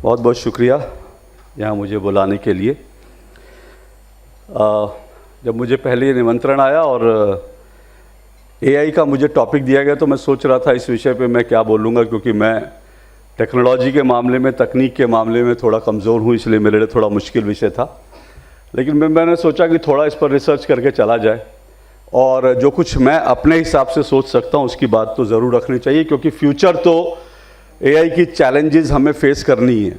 बहुत बहुत शुक्रिया यहाँ मुझे बुलाने के लिए। जब मुझे पहले निमंत्रण आया और एआई का मुझे टॉपिक दिया गया तो मैं सोच रहा था इस विषय पे मैं क्या बोलूँगा, क्योंकि मैं टेक्नोलॉजी के मामले में, तकनीक के मामले में थोड़ा कमज़ोर हूँ, इसलिए मेरे लिए थोड़ा मुश्किल विषय था। लेकिन मैंने सोचा कि थोड़ा इस पर रिसर्च करके चला जाए और जो कुछ मैं अपने हिसाब से सोच सकता हूँ उसकी बात तो ज़रूर रखनी चाहिए, क्योंकि फ्यूचर तो एआई की चैलेंजेस हमें फेस करनी है।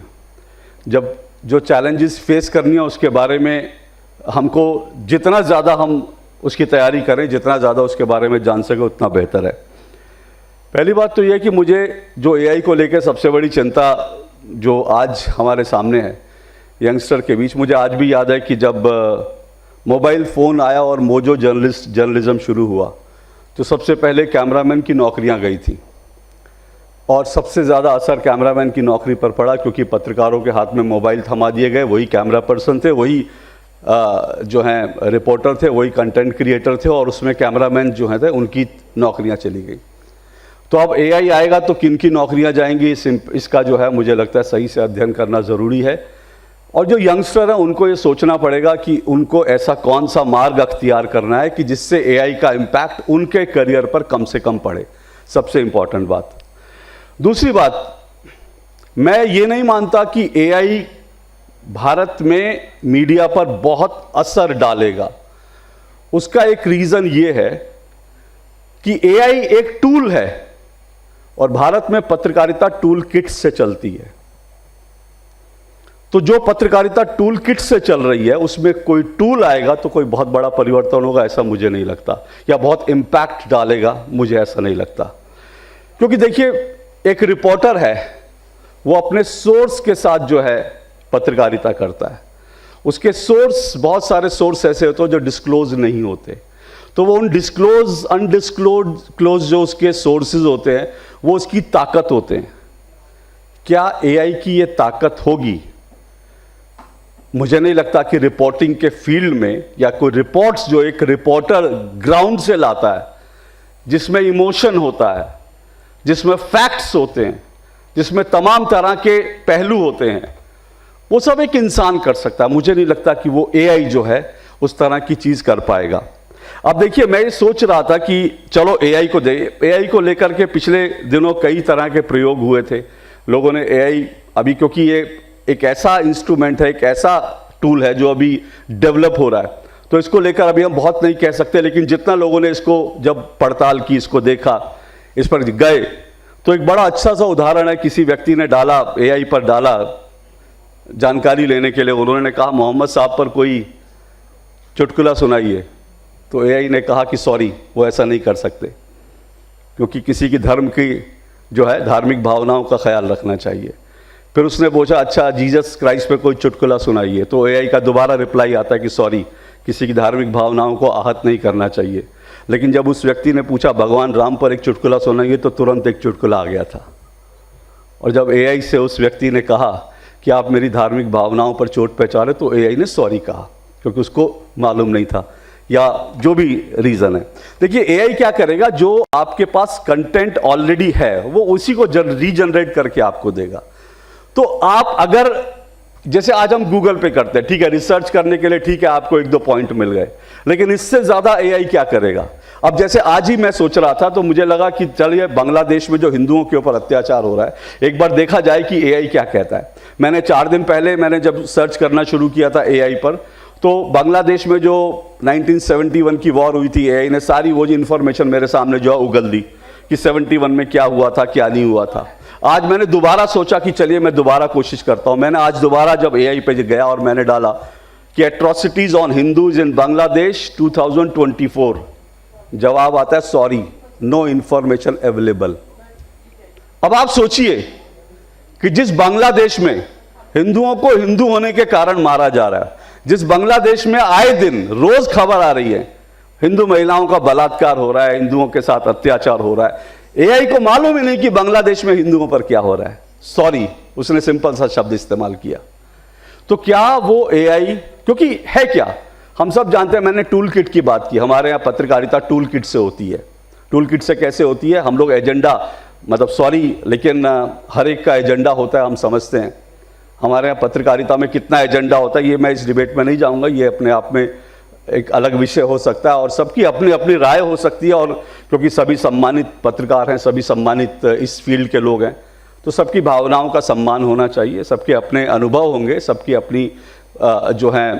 जब जो चैलेंजेस फेस करनी है उसके बारे में हमको जितना ज़्यादा हम उसकी तैयारी करें, जितना ज़्यादा उसके बारे में जान सके उतना बेहतर है। पहली बात तो यह कि मुझे जो एआई को लेकर सबसे बड़ी चिंता जो आज हमारे सामने है यंगस्टर के बीच, मुझे आज भी याद है कि जब मोबाइल फ़ोन आया और मोजो जर्नलिज्म शुरू हुआ तो सबसे पहले कैमरामैन की नौकरियां गई थी और सबसे ज़्यादा असर कैमरामैन की नौकरी पर पड़ा, क्योंकि पत्रकारों के हाथ में मोबाइल थमा दिए गए। वही कैमरा पर्सन थे, वही जो हैं रिपोर्टर थे, वही कंटेंट क्रिएटर थे और उसमें कैमरामैन जो हैं थे उनकी नौकरियां चली गई। तो अब एआई आएगा तो किन की नौकरियां जाएंगी, इसका जो है मुझे लगता है सही से अध्ययन करना ज़रूरी है। और जो यंगस्टर हैं उनको ये सोचना पड़ेगा कि उनको ऐसा कौन सा मार्ग अख्तियार करना है कि जिससे एआई का इम्पैक्ट उनके करियर पर कम से कम पड़े। सबसे इम्पॉर्टेंट बात। दूसरी बात, मैं ये नहीं मानता कि एआई भारत में मीडिया पर बहुत असर डालेगा। उसका एक रीज़न ये है कि एआई एक टूल है और भारत में पत्रकारिता टूल किट से चलती है। तो जो पत्रकारिता टूल किट से चल रही है उसमें कोई टूल आएगा तो कोई बहुत बड़ा परिवर्तन होगा, ऐसा मुझे नहीं लगता, या बहुत इम्पैक्ट डालेगा, मुझे ऐसा नहीं लगता। क्योंकि देखिए, एक रिपोर्टर है, वो अपने सोर्स के साथ जो है पत्रकारिता करता है। उसके सोर्स, बहुत सारे सोर्स ऐसे होते हैं जो डिस्क्लोज नहीं होते, तो वो उन अनडिस्क्लोज जो उसके सोर्सेज होते हैं वो उसकी ताकत होते हैं। क्या एआई की ये ताकत होगी? मुझे नहीं लगता कि रिपोर्टिंग के फील्ड में या कोई रिपोर्ट्स जो एक रिपोर्टर ग्राउंड से लाता है, जिसमें इमोशन होता है, जिसमें फैक्ट्स होते हैं, जिसमें तमाम तरह के पहलू होते हैं, वो सब एक इंसान कर सकता है। मुझे नहीं लगता कि वो एआई जो है उस तरह की चीज़ कर पाएगा। अब देखिए, मैं ये सोच रहा था कि चलो एआई को लेकर के पिछले दिनों कई तरह के प्रयोग हुए थे। लोगों ने एआई अभी, क्योंकि ये एक ऐसा इंस्ट्रूमेंट है, एक ऐसा टूल है जो अभी डेवलप हो रहा है, तो इसको लेकर अभी हम बहुत नहीं कह सकते, लेकिन जितना लोगों ने इसको जब पड़ताल की, इसको देखा, इस पर गए, तो एक बड़ा अच्छा सा उदाहरण है। किसी व्यक्ति ने डाला, एआई पर डाला जानकारी लेने के लिए, उन्होंने कहा मोहम्मद साहब पर कोई चुटकुला सुनाइए, तो एआई ने कहा कि सॉरी, वो ऐसा नहीं कर सकते, क्योंकि किसी की धर्म की जो है धार्मिक भावनाओं का ख्याल रखना चाहिए। फिर उसने पूछा अच्छा जीसस क्राइस्ट पे कोई चुटकुला सुनाइए, तो एआई का दोबारा रिप्लाई आता है कि सॉरी, किसी की धार्मिक भावनाओं को आहत नहीं करना चाहिए। लेकिन जब उस व्यक्ति ने पूछा भगवान राम पर एक चुटकुला सुनाइए, तो तुरंत एक चुटकुला आ गया था। और जब एआई से उस व्यक्ति ने कहा कि आप मेरी धार्मिक भावनाओं पर चोट पहुंचा रहे, तो एआई ने सॉरी कहा, क्योंकि उसको मालूम नहीं था, या जो भी रीज़न है। देखिए, एआई क्या करेगा, जो आपके पास कंटेंट ऑलरेडी है वो उसी को रीजनरेट करके आपको देगा। तो आप अगर, जैसे आज हम गूगल पे करते हैं, ठीक है, रिसर्च करने के लिए, ठीक है, आपको एक दो पॉइंट मिल गए, लेकिन इससे ज़्यादा एआई क्या करेगा। अब जैसे आज ही मैं सोच रहा था, तो मुझे लगा कि चलिए बांग्लादेश में जो हिंदुओं के ऊपर अत्याचार हो रहा है, एक बार देखा जाए कि एआई क्या कहता है। मैंने 4 दिन पहले जब सर्च करना शुरू किया था एआई पर, तो बांग्लादेश में जो 1971 की वॉर हुई थी, एआई ने सारी वो जो इन्फॉर्मेशन मेरे सामने जो है उगल दी कि 71 में क्या हुआ था, क्या नहीं हुआ था। आज मैंने दोबारा सोचा कि चलिए मैं दोबारा कोशिश करता हूं। मैंने आज दोबारा जब एआई पे गया और मैंने डाला कि एट्रोसिटीज ऑन हिंदूज इन बांग्लादेश 2024, जवाब आता है सॉरी, नो इंफॉर्मेशन अवेलेबल। अब आप सोचिए कि जिस बांग्लादेश में हिंदुओं को हिंदू होने के कारण मारा जा रहा है, जिस बांग्लादेश में आए दिन रोज खबर आ रही है हिंदू महिलाओं का बलात्कार हो रहा है, हिंदुओं के साथ अत्याचार हो रहा है, एआई को मालूम ही नहीं कि बांग्लादेश में हिंदुओं पर क्या हो रहा है। सॉरी, उसने सिंपल सा शब्द इस्तेमाल किया। तो क्या वो एआई, क्योंकि है क्या, हम सब जानते हैं, मैंने टूल किट की बात की, हमारे यहाँ पत्रकारिता टूल किट से होती है। टूल किट से कैसे होती है, हम लोग एजेंडा, मतलब सॉरी, लेकिन हर एक का एजेंडा होता है, हम समझते हैं। हमारे यहाँ पत्रकारिता में कितना एजेंडा होता है, ये मैं इस डिबेट में नहीं जाऊँगा, ये अपने आप में एक अलग विषय हो सकता है और सबकी अपनी अपनी राय हो सकती है। और क्योंकि सभी सम्मानित पत्रकार हैं, सभी सम्मानित इस फील्ड के लोग हैं, तो सबकी भावनाओं का सम्मान होना चाहिए, सबके अपने अनुभव होंगे, सबकी अपनी जो हैं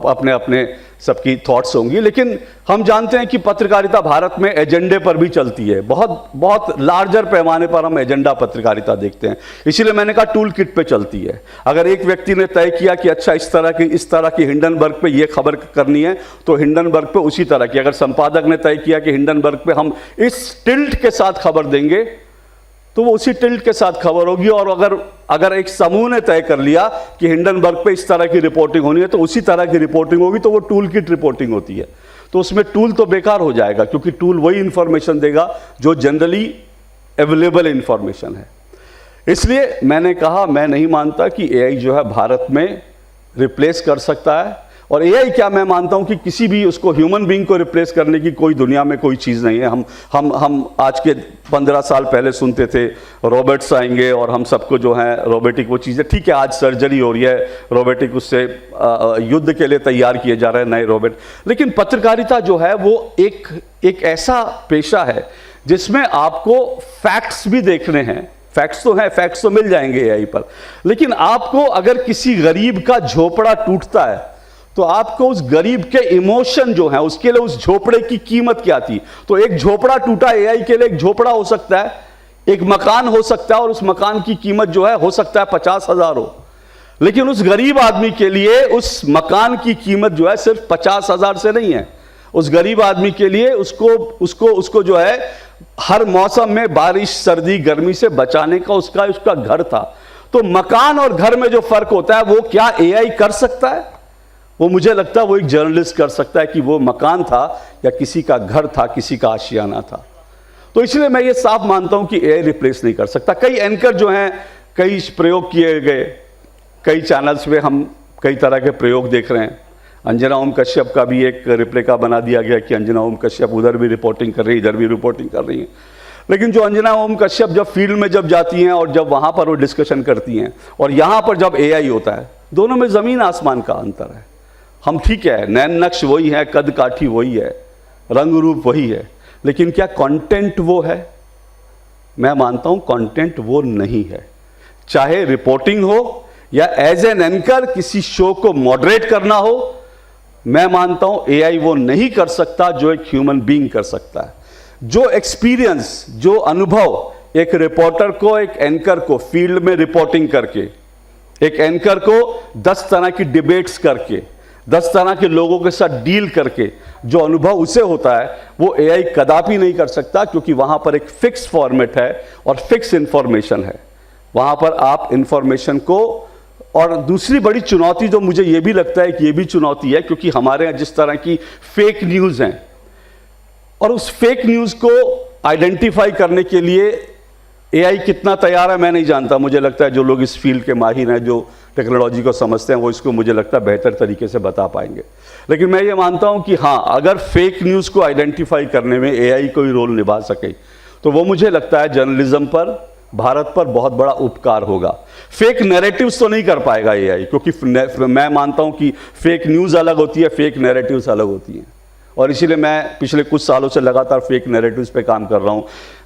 अपने अपने सबकी थॉट्स होंगी। लेकिन हम जानते हैं कि पत्रकारिता भारत में एजेंडे पर भी चलती है, बहुत बहुत लार्जर पैमाने पर हम एजेंडा पत्रकारिता देखते हैं। इसीलिए मैंने कहा टूल किट पे चलती है। अगर एक व्यक्ति ने तय किया कि अच्छा इस तरह की हिंडनबर्ग पे ये खबर करनी है, तो हिंडनबर्ग पे उसी तरह की। अगर संपादक ने तय किया कि हिंडनबर्ग पे हम इस टिल्ट के साथ खबर देंगे, तो वो उसी टिल्ट के साथ खबर होगी। और अगर एक समूह ने तय कर लिया कि हिंडनबर्ग पे इस तरह की रिपोर्टिंग होनी है, तो उसी तरह की रिपोर्टिंग होगी, तो वो टूल किट रिपोर्टिंग होती है। तो उसमें टूल तो बेकार हो जाएगा, क्योंकि टूल वही इंफॉर्मेशन देगा जो जनरली अवेलेबल इंफॉर्मेशन है। इसलिए मैंने कहा, मैं नहीं मानता कि एआई जो है भारत में रिप्लेस कर सकता है। और एआई क्या, मैं मानता हूं कि किसी भी उसको ह्यूमन बीइंग को रिप्लेस करने की कोई दुनिया में कोई चीज़ नहीं है। हम आज के 15 साल पहले सुनते थे रोबोट्स आएंगे और हम सबको जो है रोबोटिक वो चीज़ें, ठीक है आज सर्जरी हो रही है रोबोटिक, उससे युद्ध के लिए तैयार किए जा रहे हैं नए रोबोट। लेकिन पत्रकारिता जो है वो एक ऐसा पेशा है जिसमें आपको फैक्ट्स भी देखने हैं। फैक्ट्स तो हैं, फैक्ट्स तो मिल जाएंगे एआई पर, लेकिन आपको अगर किसी गरीब का झोपड़ा टूटता है तो आपको उस गरीब के इमोशन जो है, उसके लिए उस झोपड़े की कीमत क्या थी। तो एक झोपड़ा टूटा, एआई के लिए एक झोपड़ा हो सकता है, एक मकान हो सकता है, और उस मकान की कीमत जो है हो सकता है 50,000 हो। लेकिन उस गरीब आदमी के लिए उस मकान की कीमत जो है सिर्फ 50,000 से नहीं है। उस गरीब आदमी के लिए उसको जो है हर मौसम में बारिश सर्दी गर्मी से बचाने का उसका घर था। तो मकान और घर में जो फर्क होता है वो क्या एआई कर सकता है? वो मुझे लगता है वो एक जर्नलिस्ट कर सकता है कि वो मकान था या किसी का घर था, किसी का आशियाना था। तो इसलिए मैं ये साफ मानता हूं कि एआई रिप्लेस नहीं कर सकता। कई एंकर जो हैं, कई प्रयोग किए गए, कई चैनल्स पे हम कई तरह के प्रयोग देख रहे हैं। अंजना ओम कश्यप का भी एक रिप्लिका बना दिया गया कि अंजना ओम कश्यप उधर भी रिपोर्टिंग कर रही है, इधर भी रिपोर्टिंग कर रही है। लेकिन जो अंजना ओम कश्यप जब फील्ड में जब जाती हैं और जब वहाँ पर वो डिस्कशन करती हैं और यहाँ पर जब एआई होता है, दोनों में ज़मीन आसमान का अंतर है। हम ठीक है, नैन नक्श वही है, कद काठी वही है, रंग रूप वही है, लेकिन क्या कंटेंट वो है? मैं मानता हूँ कंटेंट वो नहीं है। चाहे रिपोर्टिंग हो या एज एन एंकर किसी शो को मॉडरेट करना हो, मैं मानता हूं एआई वो नहीं कर सकता जो एक ह्यूमन बीइंग कर सकता है। जो एक्सपीरियंस, जो अनुभव एक रिपोर्टर को, एक एंकर को फील्ड में रिपोर्टिंग करके, एक एंकर को 10 तरह की डिबेट्स करके, 10 तरह के लोगों के साथ डील करके जो अनुभव उसे होता है, वो एआई कदापि नहीं कर सकता, क्योंकि वहां पर एक फिक्स फॉर्मेट है और फिक्स इंफॉर्मेशन है। वहां पर आप इंफॉर्मेशन को, और दूसरी बड़ी चुनौती जो मुझे ये भी लगता है कि ये भी चुनौती है, क्योंकि हमारे यहाँ जिस तरह की फेक न्यूज़ हैं, और उस फेक न्यूज़ को आइडेंटिफाई करने के लिए एआई कितना तैयार है मैं नहीं जानता। मुझे लगता है जो लोग इस फील्ड के माहिर हैं, जो टेक्नोलॉजी को समझते हैं, वो इसको मुझे लगता है बेहतर तरीके से बता पाएंगे। लेकिन मैं ये मानता हूँ कि हाँ, अगर फेक न्यूज़ को आइडेंटिफाई करने में एआई कोई रोल निभा सके, तो वो मुझे लगता है जर्नलिज्म पर, भारत पर बहुत बड़ा उपकार होगा। फेक नैरेटिव्स तो नहीं कर पाएगा एआई, क्योंकि मैं मानता हूं कि फेक न्यूज़ अलग होती है, फेक नैरेटिव्स अलग होती हैं, और इसीलिए मैं पिछले कुछ सालों से लगातार फेक नैरेटिव्स पे काम कर रहा हूं।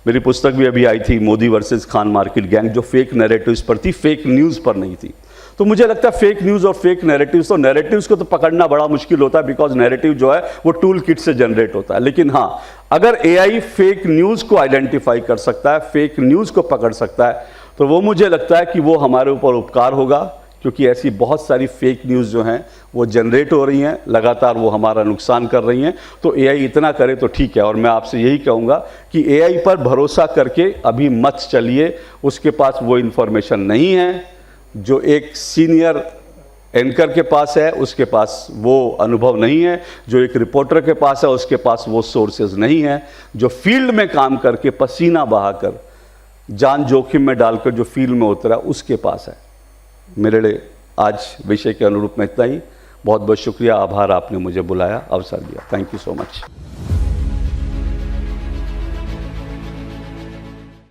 मेरी पुस्तक भी अभी आई थी, Modi versus Khan market gang, जो फेक नैरेटिव्स पर थी, फेक न्यूज़ पर नहीं थी। तो मुझे लगता है फेक न्यूज़ और फेक नैरेटिव्स, तो नैरेटिव्स को तो पकड़ना बड़ा मुश्किल होता है, बिकॉज नैरेटिव जो है वो टूल किट से जनरेट होता है। लेकिन हाँ, अगर एआई फेक न्यूज़ को आइडेंटिफाई कर सकता है, फेक न्यूज़ को पकड़ सकता है, तो वो मुझे लगता है कि वो हमारे ऊपर उपकार होगा, क्योंकि ऐसी बहुत सारी फेक न्यूज़ जो हैं वो जनरेट हो रही हैं लगातार, वो हमारा नुकसान कर रही हैं। तो एआई इतना करे तो ठीक है, और मैं आपसे यही कहूँगा कि एआई पर भरोसा करके अभी मत चलिए। उसके पास वो इन्फॉर्मेशन नहीं है जो एक सीनियर एंकर के पास है, उसके पास वो अनुभव नहीं है जो एक रिपोर्टर के पास है, उसके पास वो सोर्सेज नहीं है जो फील्ड में काम करके पसीना बहाकर जान जोखिम में डालकर जो फील्ड में उतरा उसके पास है। मेरे लिए आज विषय के अनुरूप में इतना ही। बहुत बहुत शुक्रिया, आभार, आपने मुझे बुलाया, अवसर दिया। Thank you so much.